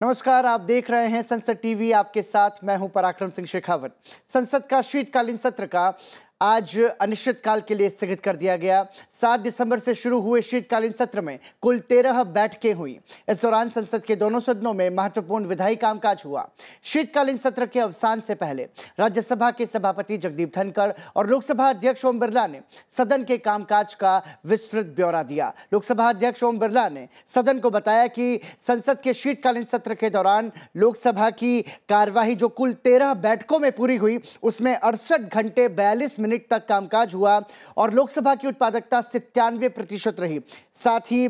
नमस्कार, आप देख रहे हैं संसद टीवी। आपके साथ मैं हूं पराक्रम सिंह शेखावत। संसद का शीतकालीन सत्र का आज अनिश्चितकाल के लिए स्थगित कर दिया गया। 7 दिसंबर से शुरू हुए शीतकालीन सत्र में कुल 13 बैठकें हुई। इस दौरान संसद के दोनों सदनों में महत्वपूर्ण विधायी कामकाज हुआ। शीतकालीन सत्र के अवसान से पहले राज्यसभा के सभापति जगदीप धनखड़ और लोकसभा अध्यक्ष ओम बिरला ने सदन के कामकाज का विस्तृत ब्यौरा दिया। लोकसभा अध्यक्ष ओम बिरला ने सदन को बताया कि संसद के शीतकालीन सत्र के दौरान लोकसभा की कार्यवाही जो कुल 13 बैठकों में पूरी हुई, उसमें 68 घंटे 42 मिनट तक कामकाज हुआ और लोकसभा की उत्पादकता 97% रही। साथ ही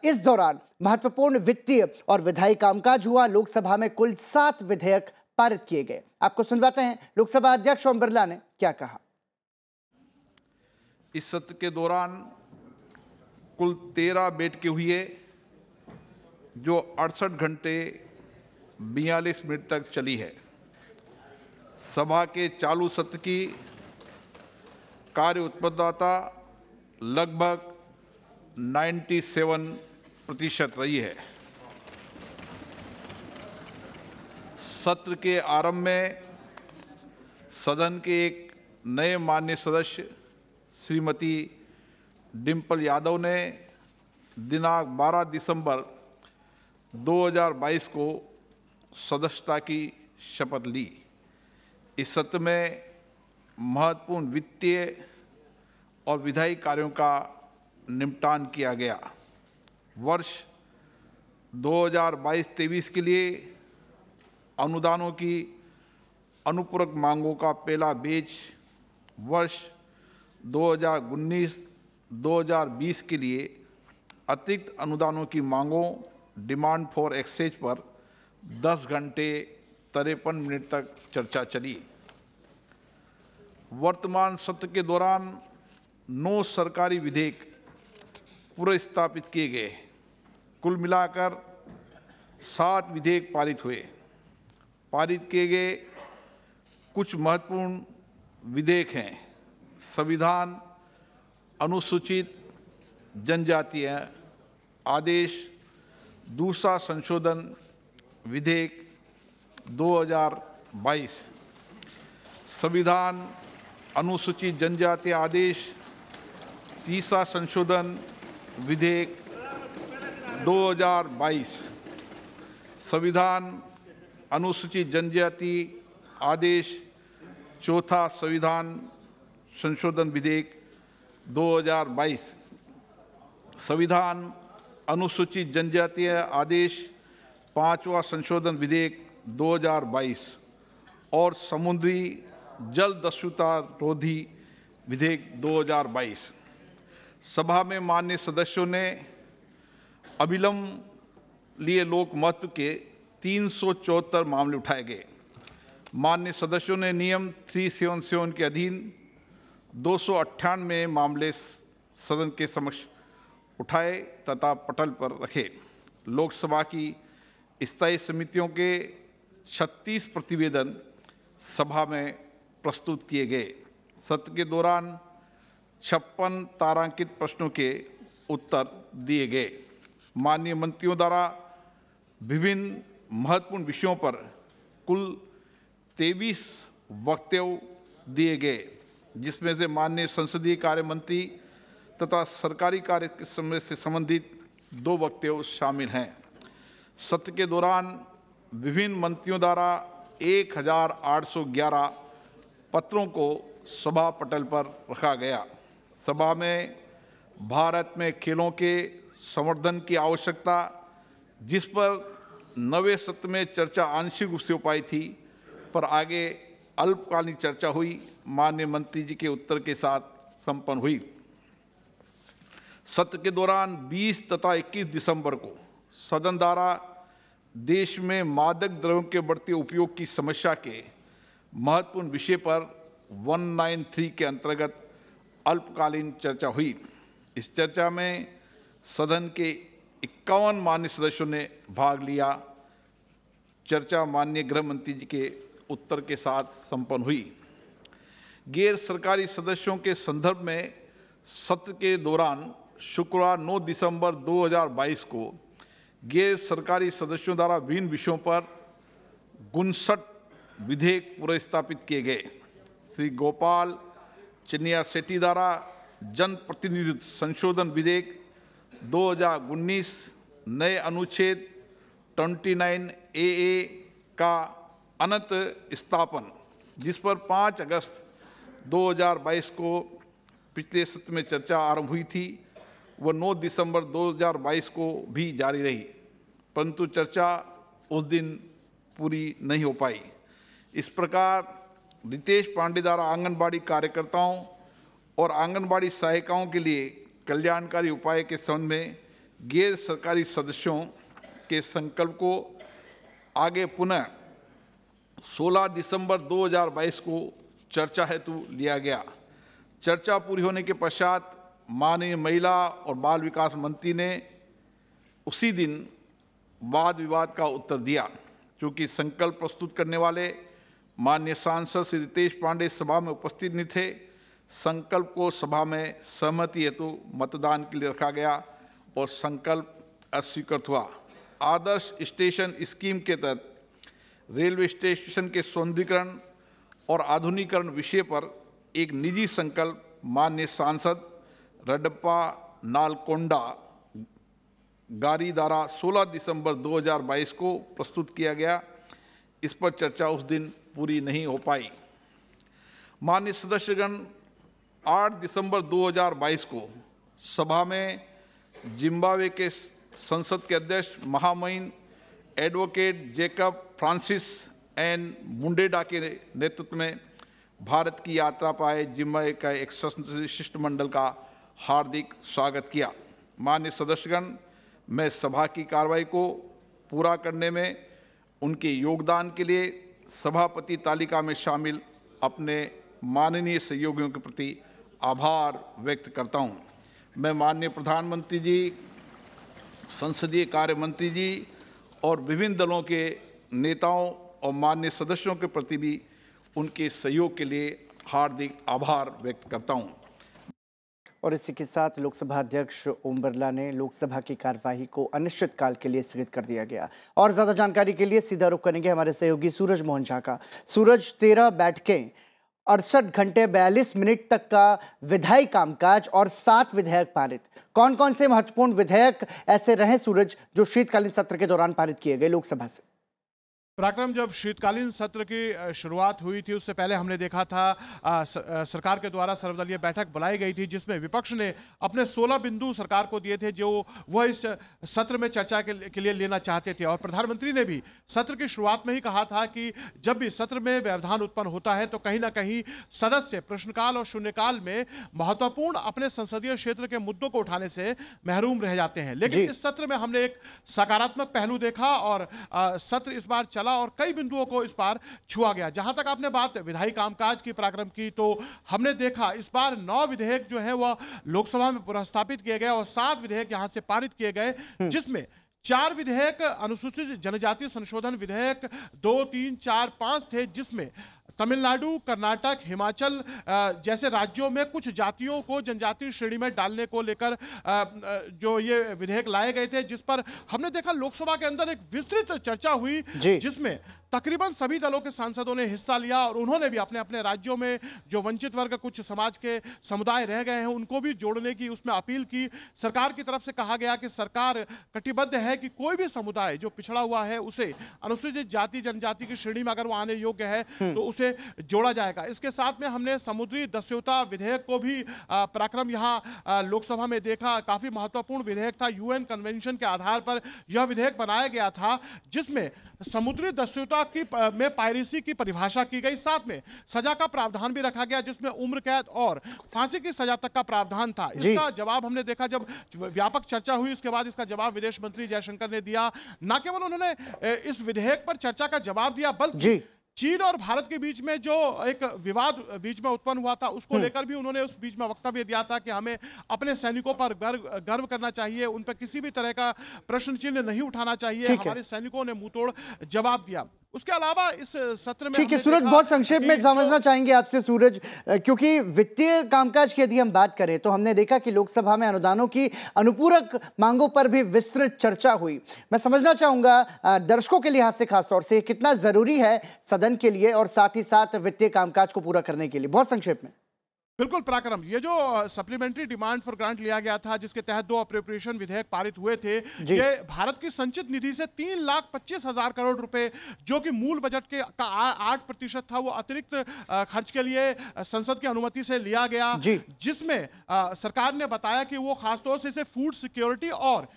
इस दौरान महत्वपूर्ण वित्तीय और विधायी कामकाज हुआ। लोकसभा में कुल 7 विधेयक पारित किए गए। आपको सुनवाते हैं लोकसभा अध्यक्ष ओम बिरला ने क्या कहा। इस सत्र के दौरान कुल 13 बैठकें हुई है, जो 68 घंटे 42 मिनट तक चली है। सभा के चालू सत्र की कार्य उत्पादकता लगभग 97% रही है। सत्र के आरंभ में सदन के एक नए माननीय सदस्य श्रीमती डिम्पल यादव ने दिनांक 12 दिसंबर 2022 को सदस्यता की शपथ ली। इस सत्र में महत्वपूर्ण वित्तीय और विधायी कार्यों का निपटान किया गया। वर्ष 2022-23 के लिए अनुदानों की अनुपूरक मांगों का पहला बैच, वर्ष 2019-2020 के लिए अतिरिक्त अनुदानों की मांगों डिमांड फॉर एक्सचेंज पर 10 घंटे 53 मिनट तक चर्चा चली। वर्तमान सत्र के दौरान 9 सरकारी विधेयक पुनर्स्थापित किए गए। कुल मिलाकर 7 विधेयक पारित हुए। पारित किए गए कुछ महत्वपूर्ण विधेयक हैं: संविधान अनुसूचित जनजातीय आदेश दूसरा संशोधन विधेयक 2022, संविधान अनुसूचित जनजाति आदेश तीसरा संशोधन विधेयक 2022, संविधान अनुसूचित जनजाति आदेश चौथा संविधान संशोधन विधेयक 2022, संविधान अनुसूचित जनजाति आदेश पांचवा संशोधन विधेयक 2022 और समुद्री जल दस्युता रोधी विधेयक 2022। सभा में माननीय सदस्यों ने अविलंब लिए लोक महत्व के 374 मामले उठाए गए। माननीय सदस्यों ने नियम 377 के अधीन 298 मामले सदन के समक्ष उठाए तथा पटल पर रखे। लोकसभा की स्थायी समितियों के 36 प्रतिवेदन सभा में प्रस्तुत किए गए। सत्र के दौरान 56 तारांकित प्रश्नों के उत्तर दिए गए। माननीय मंत्रियों द्वारा विभिन्न महत्वपूर्ण विषयों पर कुल 23 वक्तव्य दिए गए, जिसमें से माननीय संसदीय कार्य मंत्री तथा सरकारी कार्य से संबंधित 2 वक्तव्य शामिल हैं। सत्र के दौरान विभिन्न मंत्रियों द्वारा 1811 पत्रों को सभा पटल पर रखा गया। सभा में भारत में खेलों के संवर्धन की आवश्यकता, जिस पर नवे सत्र में चर्चा आंशिक रूप से हो पाई थी, पर आगे अल्पकालीन चर्चा हुई, माननीय मंत्री जी के उत्तर के साथ संपन्न हुई। सत्र के दौरान 20 तथा 21 दिसंबर को सदन द्वारा देश में मादक द्रव्यों के बढ़ते उपयोग की समस्या के महत्वपूर्ण विषय पर 193 के अंतर्गत अल्पकालीन चर्चा हुई। इस चर्चा में सदन के 51 माननीय सदस्यों ने भाग लिया। चर्चा माननीय गृह मंत्री जी के उत्तर के साथ संपन्न हुई। गैर सरकारी सदस्यों के संदर्भ में सत्र के दौरान शुक्रवार 9 दिसंबर 2022 को गैर सरकारी सदस्यों द्वारा विभिन्न विषयों पर 59 विधेयक पुरस्तापित किए गए। श्री गोपाल चिन्निया शेट्टी द्वारा जनप्रतिनिधित्व संशोधन विधेयक 2019 नए अनुच्छेद 29AA का अनंत स्थापन, जिस पर 5 अगस्त 2022 को पिछले सत्र में चर्चा आरंभ हुई थी, वह 9 दिसंबर 2022 को भी जारी रही, परंतु चर्चा उस दिन पूरी नहीं हो पाई। इस प्रकार रितेश पांडे द्वारा आंगनबाड़ी कार्यकर्ताओं और आंगनबाड़ी सहायिकाओं के लिए कल्याणकारी उपाय के संबंध में गैर सरकारी सदस्यों के संकल्प को आगे पुनः 16 दिसंबर 2022 को चर्चा हेतु लिया गया। चर्चा पूरी होने के पश्चात माननीय महिला और बाल विकास मंत्री ने उसी दिन वाद विवाद का उत्तर दिया। चूँकि संकल्प प्रस्तुत करने वाले माननीय सांसद श्री रितेश पांडे सभा में उपस्थित नहीं थे, संकल्प को सभा में सहमति हेतु मतदान के लिए रखा गया और संकल्प अस्वीकृत हुआ। आदर्श स्टेशन स्कीम के तहत रेलवे स्टेशन के सौंदर्यीकरण और आधुनिकीकरण विषय पर एक निजी संकल्प माननीय सांसद रडप्पा नालकोंडा गारी द्वारा 16 दिसंबर 2022 को प्रस्तुत किया गया। इस पर चर्चा उस दिन पूरी नहीं हो पाई। माननीय सदस्यगण 8 दिसंबर 2022 को सभा में जिम्बाब्वे के संसद के अध्यक्ष महामहिम एडवोकेट जेकब फ्रांसिस एन मुंडेडा के नेतृत्व में भारत की यात्रा पर आए जिम्बाब्वे का एक शिष्टमंडल का हार्दिक स्वागत किया। माननीय सदस्यगण, मैं सभा की कार्रवाई को पूरा करने में उनके योगदान के लिए सभापति तालिका में शामिल अपने माननीय सहयोगियों के प्रति आभार व्यक्त करता हूं। मैं माननीय प्रधानमंत्री जी, संसदीय कार्य मंत्री जी और विभिन्न दलों के नेताओं और माननीय सदस्यों के प्रति भी उनके सहयोग के लिए हार्दिक आभार व्यक्त करता हूं। और इसी के साथ लोकसभा अध्यक्ष ओम बिरला ने लोकसभा की कार्यवाही को अनिश्चितकाल के लिए स्थगित कर दिया गया। और ज्यादा जानकारी के लिए सीधा रुख करेंगे हमारे सहयोगी सूरज मोहन झा का। सूरज, 13 बैठकें, 68 घंटे 42 मिनट तक का विधायी कामकाज और 7 विधेयक पारित। कौन कौन से महत्वपूर्ण विधेयक ऐसे रहे सूरज जो शीतकालीन सत्र के दौरान पारित किए गए लोकसभा से? पराक्रम, जब शीतकालीन सत्र की शुरुआत हुई थी उससे पहले हमने देखा था सरकार के द्वारा सर्वदलीय बैठक बुलाई गई थी, जिसमें विपक्ष ने अपने 16 बिंदु सरकार को दिए थे जो वह इस सत्र में चर्चा के लिए लेना चाहते थे। और प्रधानमंत्री ने भी सत्र की शुरुआत में ही कहा था कि जब भी सत्र में व्यवधान उत्पन्न होता है तो कहीं ना कहीं सदस्य प्रश्नकाल और शून्यकाल में महत्वपूर्ण अपने संसदीय क्षेत्र के मुद्दों को उठाने से महरूम रह जाते हैं। लेकिन इस सत्र में हमने एक सकारात्मक पहलू देखा और सत्र इस बार चला और कई बिंदुओं को इस बार छुआ गया। जहां तक आपने बात विधायी कामकाज की पराक्रम की, तो हमने देखा इस बार 9 विधेयक जो है वह लोकसभा में प्रस्तापित किए गए और 7 विधेयक यहां से पारित किए गए, जिसमें 4 विधेयक अनुसूचित जनजाति संशोधन विधेयक 2, 3, 4, 5 थे, जिसमें तमिलनाडु, कर्नाटक, हिमाचल जैसे राज्यों में कुछ जातियों को जनजातीय श्रेणी में डालने को लेकर जो ये विधेयक लाए गए थे, जिस पर हमने देखा लोकसभा के अंदर एक विस्तृत चर्चा हुई, जिसमें तकरीबन सभी दलों के सांसदों ने हिस्सा लिया और उन्होंने भी अपने अपने राज्यों में जो वंचित वर्ग, कुछ समाज के समुदाय रह गए हैं, उनको भी जोड़ने की उसमें अपील की। सरकार की तरफ से कहा गया कि सरकार कटिबद्ध है कि कोई भी समुदाय जो पिछड़ा हुआ है उसे अनुसूचित जाति जनजाति की श्रेणी में अगर वो आने योग्य है तो उसे जोड़ा जाएगा। इसके साथ में हमने समुद्री दस्युता विधेयक को भी पराक्रम यहाँ लोकसभा में देखा। काफी महत्वपूर्ण विधेयक था। यूएन कन्वेंशन के आधार पर यह विधेयक बनाया गया था, जिसमें समुद्री दस्युता में पायरेसी की परिभाषा की गई, साथ में सजा का प्रावधान भी रखा गया, जिसमें उम्र कैद और फांसी की सजा तक का प्रावधान था। इसका जवाब हमने देखा, जब व्यापक चर्चा हुई उसके बाद इसका जवाब विदेश मंत्री जयशंकर ने दिया। न केवल उन्होंने इस विधेयक पर चर्चा का जवाब दिया, बल्कि चीन और भारत के बीच में जो एक विवाद बीच में उत्पन्न हुआ था उसको लेकर भी उन्होंने उस बीच में वक्तव्य दिया था कि हमें अपने सैनिकों पर गर्व करना चाहिए, उन पर किसी भी तरह का प्रश्न चिन्ह नहीं उठाना चाहिए। हमारे सैनिकों ने मुंहतोड़ जवाब दिया। उसके अलावा इस सत्र में ठीक है हमने सूरज, देखा बहुत संक्षेप में कि समझना चाहेंगे आपसे सूरज, क्योंकि वित्तीय कामकाज की यदि हम बात करें तो हमने देखा कि लोकसभा में अनुदानों की अनुपूरक मांगों पर भी विस्तृत चर्चा हुई। मैं समझना चाहूंगा दर्शकों के लिहाज से खासतौर से कितना जरूरी है सदन के लिए और साथ ही साथ वित्तीय कामकाज को पूरा करने के लिए, बहुत संक्षेप में। बिल्कुल पराक्रम, ये जो सप्लीमेंट्री डिमांड फॉर ग्रांट लिया गया था जिसके तहत 2 अप्रोप्रिएशन विधेयक पारित हुए थे, ये भारत की संचित निधि से 3,25,000 करोड़ रुपए जो कि मूल बजट के का 8% था, वो अतिरिक्त खर्च के लिए संसद की अनुमति से लिया गया, जिसमें सरकार ने बताया कि वो खासतौर से इसे फूड सिक्योरिटी और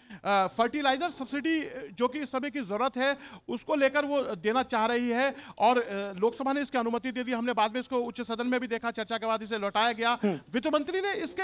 फर्टिलाइजर सब्सिडी जो कि इस समय की जरूरत है उसको लेकर वो देना चाह रही है। और लोकसभा ने इसकी अनुमति दे दी। हमने बाद में इसको उच्च सदन में भी देखा, चर्चा के बाद इसे लौटाया गया। वित्त मंत्री ने इस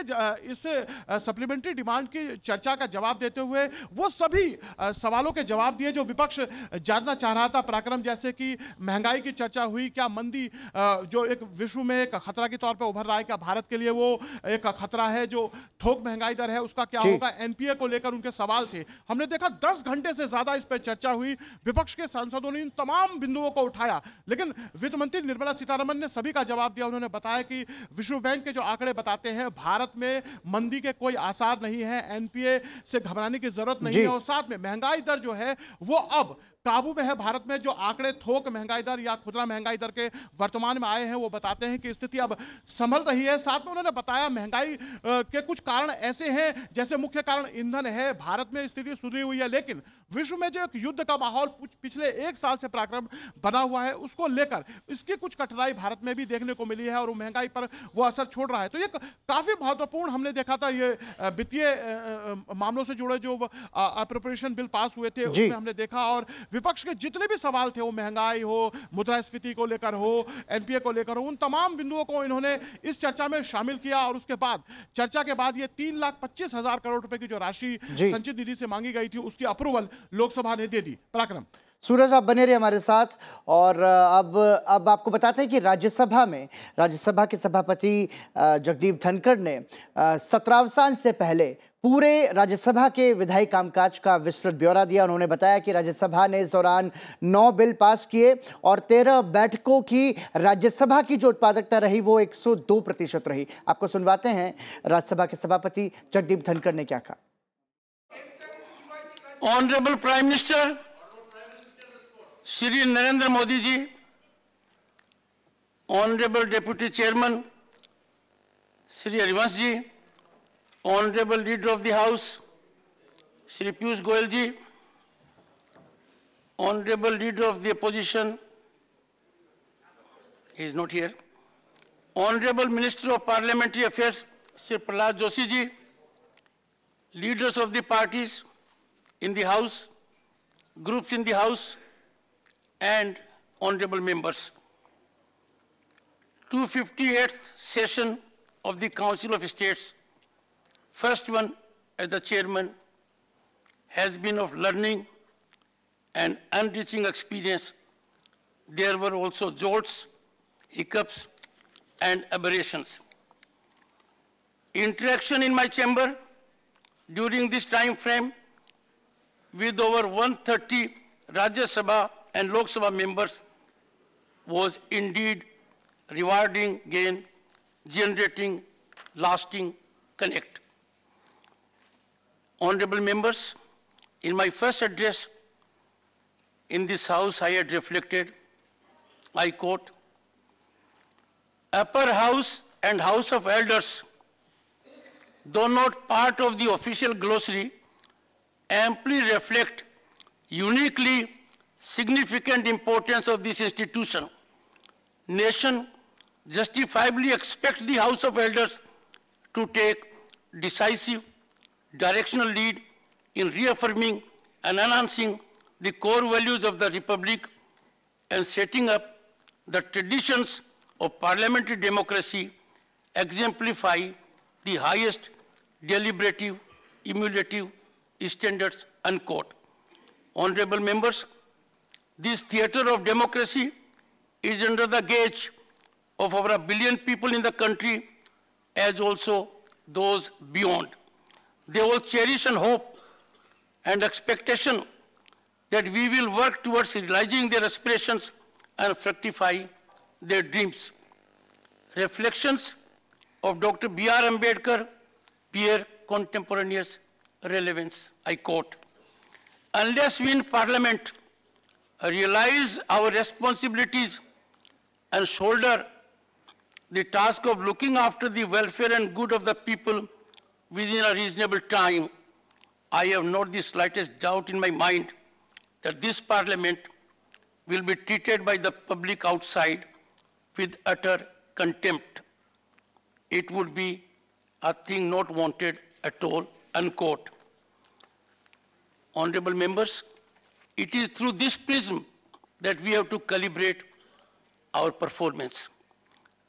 सप्लीमेंट्री डिमांड की चर्चा का जवाब देते हुए वो सभी सवालों के जवाब दिए जो विपक्ष जानना चाह रहा था पराक्रम, जैसे कि महंगाई की चर्चा हुई, क्या मंदी जो एक विश्व में एक खतरा के तौर पर उभर रहा है, क्या भारत के लिए वो एक खतरा है, जो थोक महंगाई दर है उसका क्या होगा, एनपीए को लेकर उनके सवाल थे। हमने देखा 10 घंटे से ज्यादा इस पर चर्चा हुई, विपक्ष के सांसदों ने इन तमाम बिंदुओं को उठाया, लेकिन वित्त मंत्री निर्मला सीतारमण ने सभी का जवाब दिया। उन्होंने बताया कि विश्व बैंक के जो आंकड़े बताते हैं भारत में मंदी के कोई आसार नहीं है, एनपीए से घबराने की जरूरत नहीं है, और साथ में महंगाई दर जो है वो अब काबू में है। भारत में जो आंकड़े थोक महंगाई दर या खुदरा महंगाई दर के वर्तमान में आए हैं वो बताते हैं कि स्थिति अब संभल रही है। साथ में उन्होंने बताया महंगाई के कुछ कारण ऐसे हैं, जैसे मुख्य कारण ईंधन है, भारत में स्थिति सुधरी हुई है, लेकिन विश्व में जो एक युद्ध का माहौल पिछले 1 साल से पराक्रम बना हुआ है उसको लेकर इसकी कुछ कठिनाई भारत में भी देखने को मिली है और महंगाई पर वो असर छोड़ रहा है। तो ये काफी महत्वपूर्ण हमने देखा था, ये वित्तीय मामलों से जुड़े जो अप्रोप्रिएशन बिल पास हुए थे उसमें हमने देखा, और विपक्ष के जितने भी सवाल थे, वो महंगाई हो, मुद्रास्फीति को लेकर हो, एनपीए को लेकर हो, उन तमाम बिंदुओं को इन्होंने इस चर्चा में शामिल किया। और उसके बाद चर्चा के बाद ये 3,25,000 करोड़ रुपए की जो राशि संचित निधि से मांगी गई थी उसकी अप्रूवल लोकसभा ने दे दी। पराक्रम, सूरज आप बने रहे हमारे साथ, और अब आपको बताते हैं कि राज्यसभा के सभापति जगदीप धनखड़ ने सत्रावसान से पहले पूरे राज्यसभा के विधायी कामकाज का विस्तृत ब्यौरा दिया। उन्होंने बताया कि राज्यसभा ने इस दौरान 9 बिल पास किए और 13 बैठकों की राज्यसभा की जो उत्पादकता रही वो 102% रही। आपको सुनवाते हैं राज्यसभा के सभापति जगदीप धनखड़ ने क्या कहा। Honourable prime minister Shri Narendra Modi ji, honourable deputy chairman Shri Harivansh ji, honourable leader of the house Shri Piyush Goyal ji, honourable leader of the opposition, he is not here, honourable minister of parliamentary affairs Shri Pralhad Joshi ji, leaders of the parties in the house, groups in the house, and honorable members. 258th session of the Council of States, first one as the chairman, has been of learning and enriching experience. There were also jolts, hiccups, and aberrations. Interaction in my chamber during this time frame with over 130 Rajya Sabha and Lok Sabha members was indeed rewarding, gain, generating lasting connect. Honorable members, in my first address in this house, I had reflected, I quote, upper house and house of elders, though not part of the official glossary, amply reflect uniquely significant importance of this institution. Nation justifiably expects the House of Elders to take decisive directional lead in reaffirming and enhancing the core values of the Republic and setting up the traditions of parliamentary democracy, exemplify the highest deliberative, emulative standards, unquote. Honorable members, this theater of democracy is under the gauge of over 1 billion people in the country, as also those beyond. They all cherish and hope and expectation that we will work towards realizing their aspirations and fructify their dreams. Reflections of Dr. B.R. Ambedkar bear contemporaneous relevance. I quote, "Unless we in Parliament realize our responsibilities and shoulder the task of looking after the welfare and good of the people within a reasonable time, I have not the slightest doubt in my mind that this Parliament will be treated by the public outside with utter contempt. It would be a thing not wanted at all," unquote. Honorable members, it is through this prism that we have to calibrate our performance.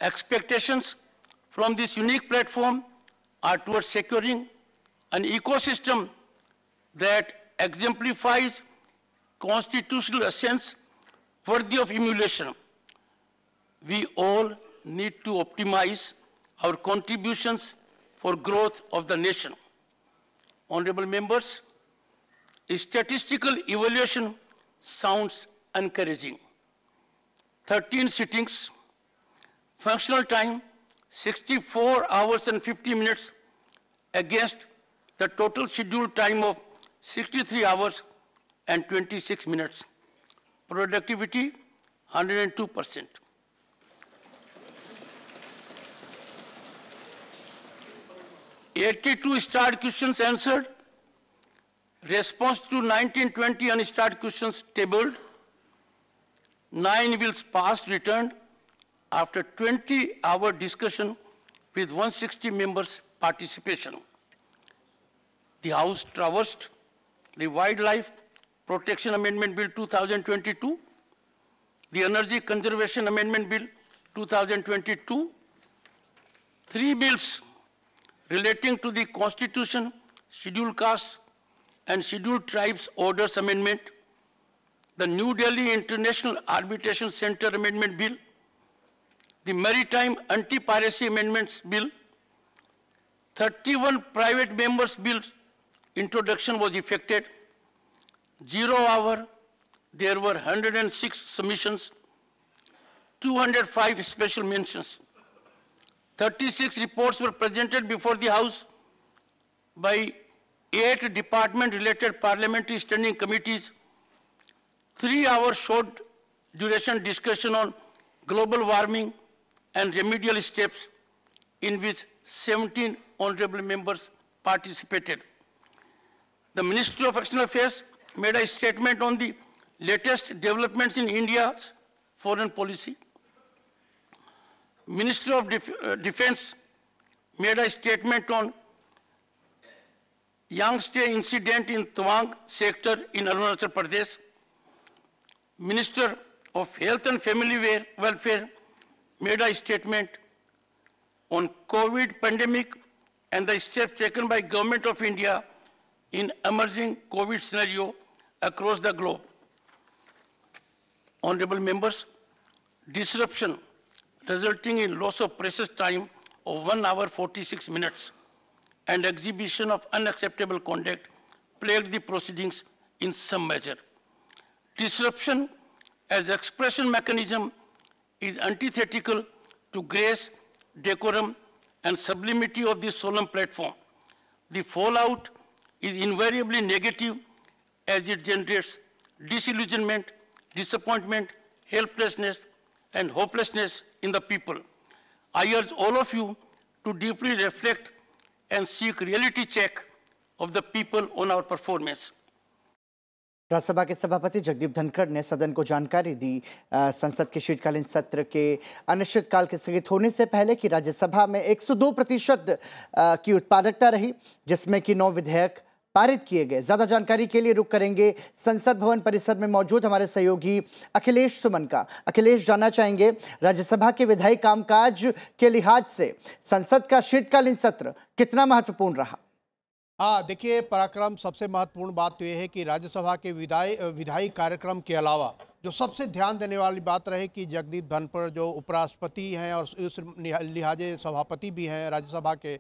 Expectations from this unique platform are towards securing an ecosystem that exemplifies constitutional essence worthy of emulation. We all need to optimize our contributions for growth of the nation. Honorable members, statistical evaluation sounds encouraging. 13 sittings, functional time 64 hours and 50 minutes against the total scheduled time of 63 hours and 26 minutes. Productivity 102%. 82 starred questions answered. Response to 1920 unstarred questions tabled. 9 bills passed returned after 20-hour discussion with 160 members' participation. The House traversed the Wildlife Protection Amendment Bill 2022, the Energy Conservation Amendment Bill 2022, 3 bills relating to the Constitution, Scheduled Castes and Scheduled Tribes Orders Amendment, the New Delhi International Arbitration Center Amendment Bill, the Maritime Anti-Piracy Amendments Bill, 31 private members' bills introduction was effected. 0 hour, there were 106 submissions, 205 special mentions. 36 reports were presented before the House by 8 department-related parliamentary standing committees. 3 hour short duration discussion on global warming and remedial steps in which 17 honorable members participated. The Ministry of External Affairs made a statement on the latest developments in India's foreign policy. Ministry of Defense made a statement on Yangtze incident in Tawang sector in Arunachal Pradesh. Minister of Health and Family Welfare made a statement on COVID pandemic and the steps taken by Government of India in emerging COVID scenario across the globe. Honorable members, disruption resulting in loss of precious time of 1 hour 46 minutes and exhibition of unacceptable conduct plagued the proceedings in some measure. Disruption as expression mechanism is antithetical to grace, decorum, and sublimity of this solemn platform. The fallout is invariably negative as it generates disillusionment, disappointment, helplessness, and hopelessness in the people. I urge all of you to deeply reflect and seek reality check of the people on our performance. Rajya Sabha के सभापति जगदीप धनखड़ ने सदन को जानकारी दी संसद के शीतकालीन सत्र के अनिश्चितकाल के स्थगित होने से पहले कि राज्यसभा में 102% की उत्पादकता रही, जिसमें कि 9 विधेयक पारित किए गए। ज्यादा जानकारी के लिए रुक करेंगे संसद भवन परिसर में मौजूद हमारे सहयोगी अखिलेश सुमन का। अखिलेश, जानना चाहेंगे राज्यसभा के विधायी कामकाज के लिहाज से संसद का शीतकालीन सत्र कितना महत्वपूर्ण रहा? हाँ, देखिए पराक्रम, सबसे महत्वपूर्ण बात तो यह है कि राज्यसभा के विधायी कार्यक्रम के अलावा जो सबसे ध्यान देने वाली बात रहे कि जगदीप धनखड़ जो उपराष्ट्रपति हैं और उस लिहाजे सभापति भी हैं राज्यसभा के,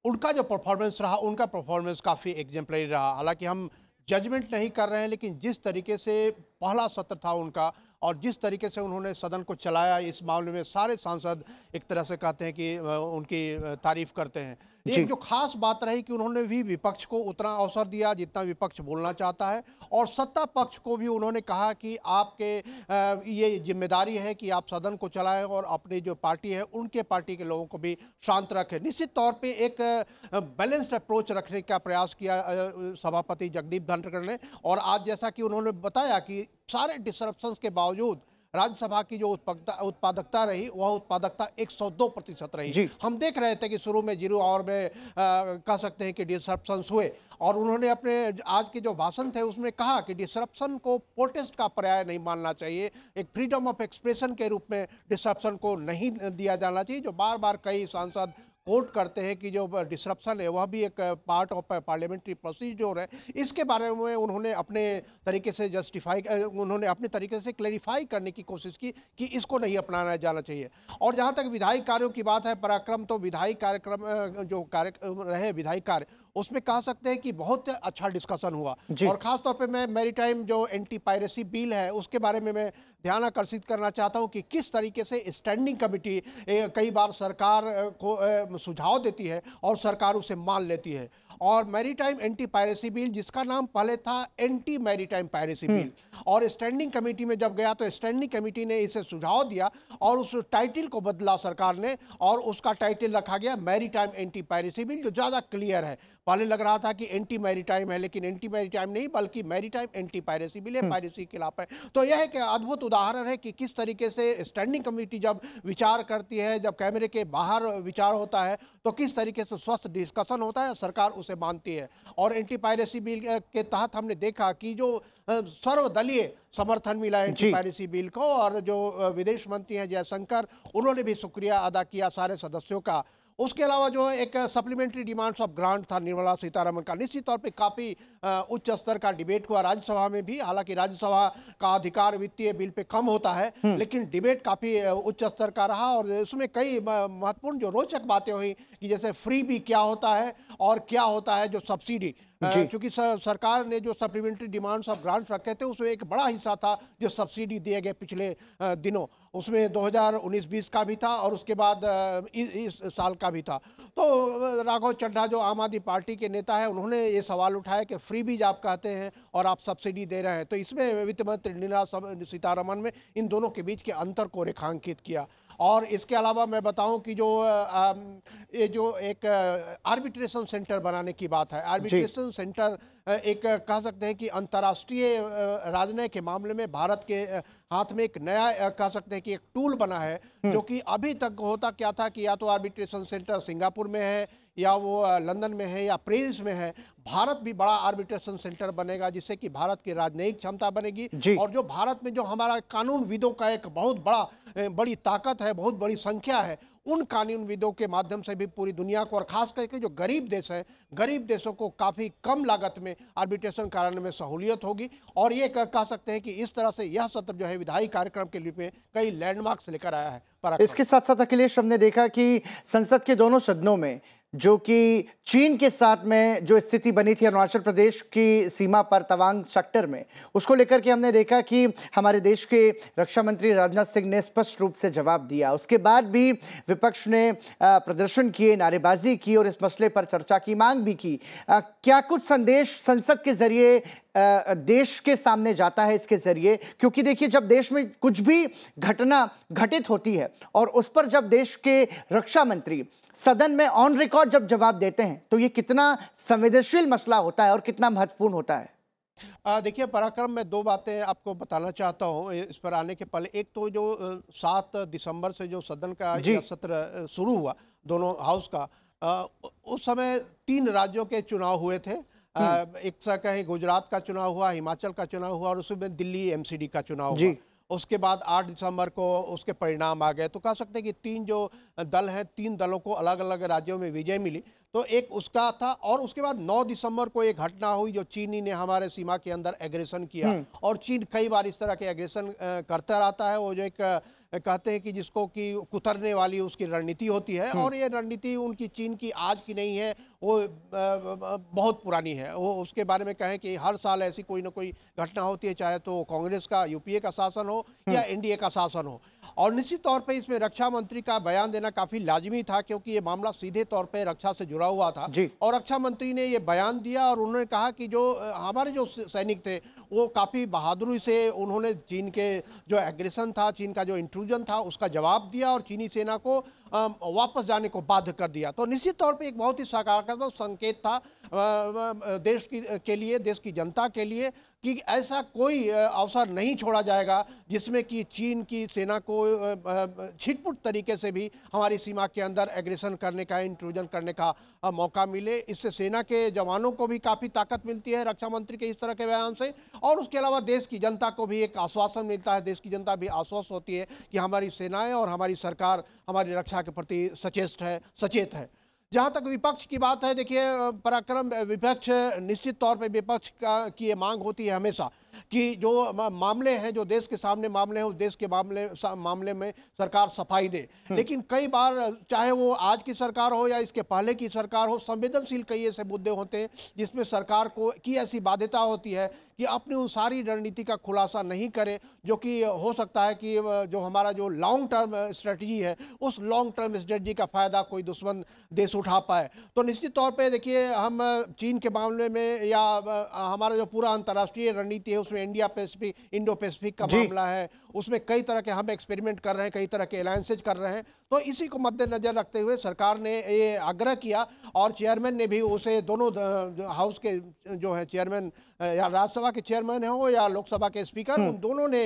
उनका जो परफॉर्मेंस रहा, उनका परफॉर्मेंस काफ़ी एग्जेम्पलरी रहा। हालांकि हम जजमेंट नहीं कर रहे हैं, लेकिन जिस तरीके से पहला सत्र था उनका और जिस तरीके से उन्होंने सदन को चलाया, इस मामले में सारे सांसद एक तरह से कहते हैं कि उनकी तारीफ करते हैं। एक जो खास बात रही कि उन्होंने भी विपक्ष को उतना अवसर दिया जितना विपक्ष बोलना चाहता है, और सत्ता पक्ष को भी उन्होंने कहा कि आपके ये जिम्मेदारी है कि आप सदन को चलाएं और अपनी जो पार्टी है उनके पार्टी के लोगों को भी शांत रखें। निश्चित तौर पे एक बैलेंस्ड अप्रोच रखने का प्रयास किया सभापति जगदीप धनखड़ ने, और आज जैसा कि उन्होंने बताया कि सारे डिसरप्शंस के बावजूद राज्यसभा की जो उत्पादकता रही वह उत्पादकता 102% रही। हम देख रहे थे कि शुरू में 0 आवर में कह सकते हैं कि डिसरप्शंस हुए, और उन्होंने अपने आज के जो भाषण थे उसमें कहा कि डिसरप्शन को प्रोटेस्ट का पर्याय नहीं मानना चाहिए, एक फ्रीडम ऑफ एक्सप्रेशन के रूप में डिसरप्शन को नहीं दिया जाना चाहिए, जो बार बार कई सांसद कोर्ट करते हैं कि जो डिसरप्शन है वह भी एक पार्ट ऑफ पार्लियामेंट्री प्रोसीजर है। इसके बारे में उन्होंने अपने तरीके से उन्होंने अपने तरीके से क्लैरिफाई करने की कोशिश की कि इसको नहीं अपनाया जाना चाहिए। और जहाँ तक विधायी कार्यों की बात है पराक्रम, तो विधायी कार्यक्रम जो कार्य रहे विधायी कार्य उसमें कह सकते हैं कि बहुत अच्छा डिस्कशन हुआ, और खासतौर पे मैं मैरीटाइम जो एंटी पायरेसी बिल है उसके बारे में मैं ध्यान आकर्षित करना चाहता हूं कि किस तरीके से स्टैंडिंग कमेटी कई बार सरकार को सुझाव देती है और सरकार उसे मान लेती है। और मैरीटाइम एंटी पायरेसी बिल, जिसका नाम पहले था एंटी मैरीटाइम पायरेसी बिल, और स्टैंडिंग कमेटी में जब गया तो स्टैंडिंग कमेटी ने इसे सुझाव दिया और उस टाइटल को बदला सरकार ने, और उसका टाइटल रखा गया मैरीटाइम एंटी पायरेसी बिल, जो ज़्यादा क्लियर है। पहले लग रहा था कि एंटी मैरीटाइम है, लेकिन एंटी मैरीटाइम नहीं बल्कि मैरीटाइम एंटी पायरेसी बिल है, पायरेसी के खिलाफ है। तो यह एक अद्भुत उदाहरण है कि किस तरीके से स्टैंडिंग कमेटी जब विचार करती है, जब कैमरे के बाहर विचार होता है तो किस तरीके से स्वस्थ डिस्कशन होता है, सरकार उसे मानती है। और एंटी पायरेसी बिल के तहत हमने देखा कि जो सर्वदलीय समर्थन मिला एंटी पायरेसी बिल को, और जो विदेश मंत्री हैं जयशंकर, उन्होंने भी शुक्रिया अदा किया सारे सदस्यों का। उसके अलावा जो है एक सप्लीमेंट्री डिमांड्स ऑफ ग्रांट था निर्मला सीतारमण का, निश्चित तौर पे काफ़ी उच्च स्तर का डिबेट हुआ राज्यसभा में भी। हालांकि राज्यसभा का अधिकार वित्तीय बिल पे कम होता है, लेकिन डिबेट काफ़ी उच्च स्तर का रहा, और उसमें कई महत्वपूर्ण जो रोचक बातें हुई कि जैसे फ्री भी क्या होता है और क्या होता है जो सब्सिडी। क्योंकि सरकार ने जो सप्लीमेंट्री डिमांड्स ऑफ ग्रांट्स रखे थे उसमें एक बड़ा हिस्सा था जो सब्सिडी दिए गए पिछले दिनों, उसमें 2019-20 का भी था और उसके बाद इस साल का भी था। तो राघव चड्ढा जो आम आदमी पार्टी के नेता है, उन्होंने ये सवाल उठाया कि फ्री बीज आप कहते हैं और आप सब्सिडी दे रहे हैं। तो इसमें वित्त मंत्री निर्मला सीतारमण में इन दोनों के बीच के अंतर को रेखांकित किया। और इसके अलावा मैं बताऊं कि ये जो एक आर्बिट्रेशन सेंटर बनाने की बात है, आर्बिट्रेशन सेंटर एक कह सकते हैं कि अंतर्राष्ट्रीय राजनय के मामले में भारत के हाथ में एक नया कह सकते हैं कि एक टूल बना है, जो कि अभी तक होता क्या था कि या तो आर्बिट्रेशन सेंटर सिंगापुर में है या वो लंदन में है या पेरिस में है। भारत भी बड़ा आर्बिट्रेशन सेंटर बनेगा, जिससे कि भारत की राजनयिक क्षमता बनेगी, और जो भारत में जो हमारा कानूनविदों का एक बहुत बड़ी ताकत है, बहुत बड़ी संख्या है, उन कानूनविदों के माध्यम से भी पूरी दुनिया को, और खास करके जो गरीब देश हैं, गरीब देशों को काफ़ी कम लागत में आर्बिट्रेशन कराने में सहूलियत होगी। और ये कह सकते हैं कि इस तरह से यह सत्र जो है विधायी कार्यक्रम के लिए कई लैंडमार्क्स लेकर आया है। इसके साथ साथ अखिलेश, हमने देखा कि संसद के दोनों सदनों में जो कि चीन के साथ में जो स्थिति बनी थी अरुणाचल प्रदेश की सीमा पर तवांग सेक्टर में, उसको लेकर के हमने देखा कि हमारे देश के रक्षा मंत्री राजनाथ सिंह ने स्पष्ट रूप से जवाब दिया। उसके बाद भी विपक्ष ने प्रदर्शन किए, नारेबाजी की और इस मसले पर चर्चा की मांग भी की। क्या कुछ संदेश संसद के जरिए देश के सामने जाता है इसके जरिए? क्योंकि देखिए, जब देश में कुछ भी घटना घटित होती है और उस पर जब देश के रक्षा मंत्री सदन में ऑन रिकॉर्ड जब जवाब देते हैं, तो ये कितना संवेदनशील मसला होता है और कितना महत्वपूर्ण होता है। देखिए पराक्रम, मैं दो बातें आपको बताना चाहता हूँ इस पर आने के पहले। एक तो जो 7 दिसंबर से जो सदन का सत्र शुरू हुआ दोनों हाउस का, उस समय 3 राज्यों के चुनाव हुए थे। एक सा कहें गुजरात का चुनाव हुआ, हिमाचल का चुनाव हुआ, और उसमें दिल्ली एमसीडी का चुनाव हुआ। उसके बाद 8 दिसंबर को उसके परिणाम आ गए। तो कह सकते हैं कि 3 जो दल हैं, 3 दलों को अलग अलग राज्यों में विजय मिली। तो एक उसका था, और उसके बाद 9 दिसंबर को एक घटना हुई जो चीनी ने हमारे सीमा के अंदर एग्रेशन किया, और चीन कई बार इस तरह के एग्रेशन करता रहता है। वो जो एक कहते हैं कि जिसको कि कुतरने वाली उसकी रणनीति होती है, और ये रणनीति उनकी चीन की आज की नहीं है, वो बहुत पुरानी है। वो उसके बारे में कहें कि हर साल ऐसी कोई ना कोई घटना होती है, चाहे तो कांग्रेस का यूपीए का शासन हो या एनडीए का शासन हो। और निश्चित तौर पे इसमें रक्षा मंत्री का बयान देना काफी लाजिमी था, क्योंकि ये मामला सीधे तौर पे रक्षा से जुड़ा हुआ था। और रक्षा मंत्री ने ये बयान दिया और उन्होंने कहा कि जो हमारे जो सैनिक थे वो काफी बहादुरी से उन्होंने चीन के जो एग्रेशन था, चीन का जो इंट्रूजन था, उसका जवाब दिया और चीनी सेना को वापस जाने को बाध्य कर दिया। तो निश्चित तौर पे एक बहुत ही सकारात्मक संकेत था देश के लिए, देश की जनता के लिए, कि ऐसा कोई अवसर नहीं छोड़ा जाएगा जिसमें कि चीन की सेना को छिटपुट तरीके से भी हमारी सीमा के अंदर एग्रेशन करने का, इंट्रूजन करने का मौका मिले। इससे सेना के जवानों को भी काफ़ी ताकत मिलती है रक्षा मंत्री के इस तरह के बयान से, और उसके अलावा देश की जनता को भी एक आश्वासन मिलता है। देश की जनता भी आश्वस्त होती है कि हमारी सेनाएं और हमारी सरकार हमारी रक्षा के प्रति सचेत है। जहाँ तक विपक्ष की बात है, देखिए पराक्रम, विपक्ष निश्चित तौर पे विपक्ष की ये मांग होती है हमेशा कि जो मामले हैं, जो देश के सामने मामले हैं, उस देश के मामले में सरकार सफाई दे। लेकिन कई बार, चाहे वो आज की सरकार हो या इसके पहले की सरकार हो, संवेदनशील कई ऐसे मुद्दे होते हैं जिसमें सरकार की ऐसी बाध्यता होती है कि अपनी उन सारी रणनीति का खुलासा नहीं करे, जो कि हो सकता है कि जो हमारा जो लॉन्ग टर्म स्ट्रेटजी है, उस लॉन्ग टर्म स्ट्रेटजी का फायदा कोई दुश्मन देश उठा पाए। तो निश्चित तौर पे देखिए, हम चीन के मामले में या हमारा जो पूरा अंतर्राष्ट्रीय रणनीति है उसमें इंडो पैसिफिक का मामला है, उसमें कई तरह के हम एक्सपेरिमेंट कर रहे हैं, कई तरह के अलायंसेज कर रहे हैं। तो इसी को मद्देनजर रखते हुए सरकार ने ये आग्रह किया, और चेयरमैन ने भी उसे, दोनों हाउस के जो है चेयरमैन, या राज्यसभा के चेयरमैन हो या लोकसभा के स्पीकर, उन दोनों ने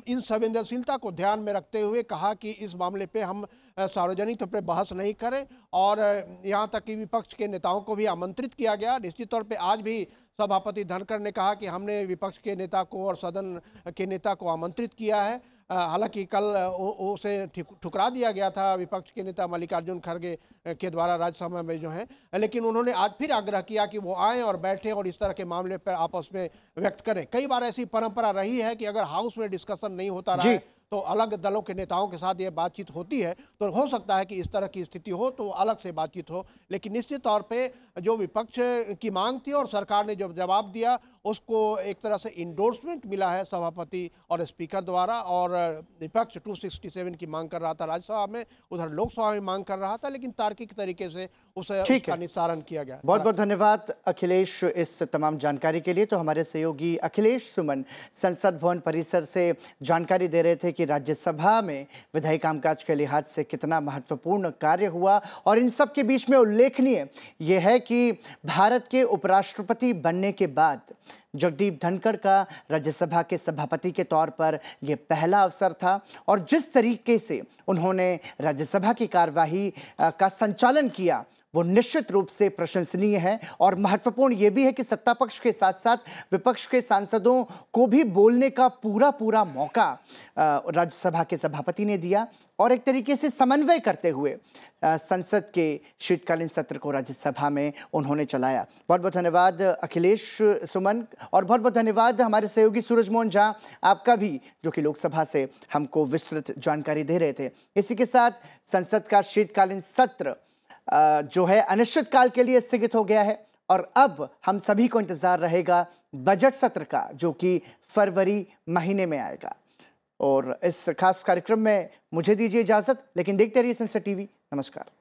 इन संवेदनशीलता को ध्यान में रखते हुए कहा कि इस मामले पे हम सार्वजनिक तौर पर बहस नहीं करें, और यहाँ तक कि विपक्ष के नेताओं को भी आमंत्रित किया गया। निश्चित तौर पे आज भी सभापति धनखड़ ने कहा कि हमने विपक्ष के नेता को और सदन के नेता को आमंत्रित किया है। हालांकि कल उसे ठुकरा दिया गया था विपक्ष के नेता मल्लिकार्जुन खड़गे के द्वारा राज्यसभा में जो है, लेकिन उन्होंने आज फिर आग्रह किया कि वो आएँ और बैठें और इस तरह के मामले पर आपस में व्यक्त करें। कई बार ऐसी परंपरा रही है कि अगर हाउस में डिस्कशन नहीं होता रहा तो अलग दलों के नेताओं के साथ ये बातचीत होती है, तो हो सकता है कि इस तरह की स्थिति हो तो अलग से बातचीत हो। लेकिन निश्चित तौर पे जो विपक्ष की मांग थी और सरकार ने जो जवाब दिया, उसको एक तरह से इंडोर्समेंट मिला है सभापति और स्पीकर द्वारा। और विपक्ष 267 की मांग कर रहा था राज्यसभा में, उधर लोकसभा में मांग कर रहा था, लेकिन तार्किक तरीके से उसका निस्तारण किया गया। बहुत बहुत धन्यवाद अखिलेश इस तमाम जानकारी के लिए। तो हमारे सहयोगी अखिलेश सुमन संसद भवन परिसर से जानकारी दे रहे थे कि राज्यसभा में विधायी कामकाज के लिहाज से कितना महत्वपूर्ण कार्य हुआ, और इन सब के बीच में उल्लेखनीय यह है कि भारत के उपराष्ट्रपति बनने के बाद जगदीप धनखड़ का राज्यसभा के सभापति के तौर पर यह पहला अवसर था, और जिस तरीके से उन्होंने राज्यसभा की कार्यवाही का संचालन किया वो निश्चित रूप से प्रशंसनीय है। और महत्वपूर्ण ये भी है कि सत्ता पक्ष के साथ साथ विपक्ष के सांसदों को भी बोलने का पूरा मौका राज्यसभा के सभापति ने दिया, और एक तरीके से समन्वय करते हुए संसद के शीतकालीन सत्र को राज्यसभा में उन्होंने चलाया। बहुत बहुत धन्यवाद अखिलेश सुमन, और बहुत बहुत धन्यवाद हमारे सहयोगी सूरजमोहन झा, आपका भी, जो कि लोकसभा से हमको विस्तृत जानकारी दे रहे थे। इसी के साथ संसद का शीतकालीन सत्र जो है अनिश्चितकाल के लिए स्थगित हो गया है, और अब हम सभी को इंतजार रहेगा बजट सत्र का, जो कि फरवरी महीने में आएगा। और इस खास कार्यक्रम में मुझे दीजिए इजाजत, लेकिन देखते रहिए संसद टीवी। नमस्कार।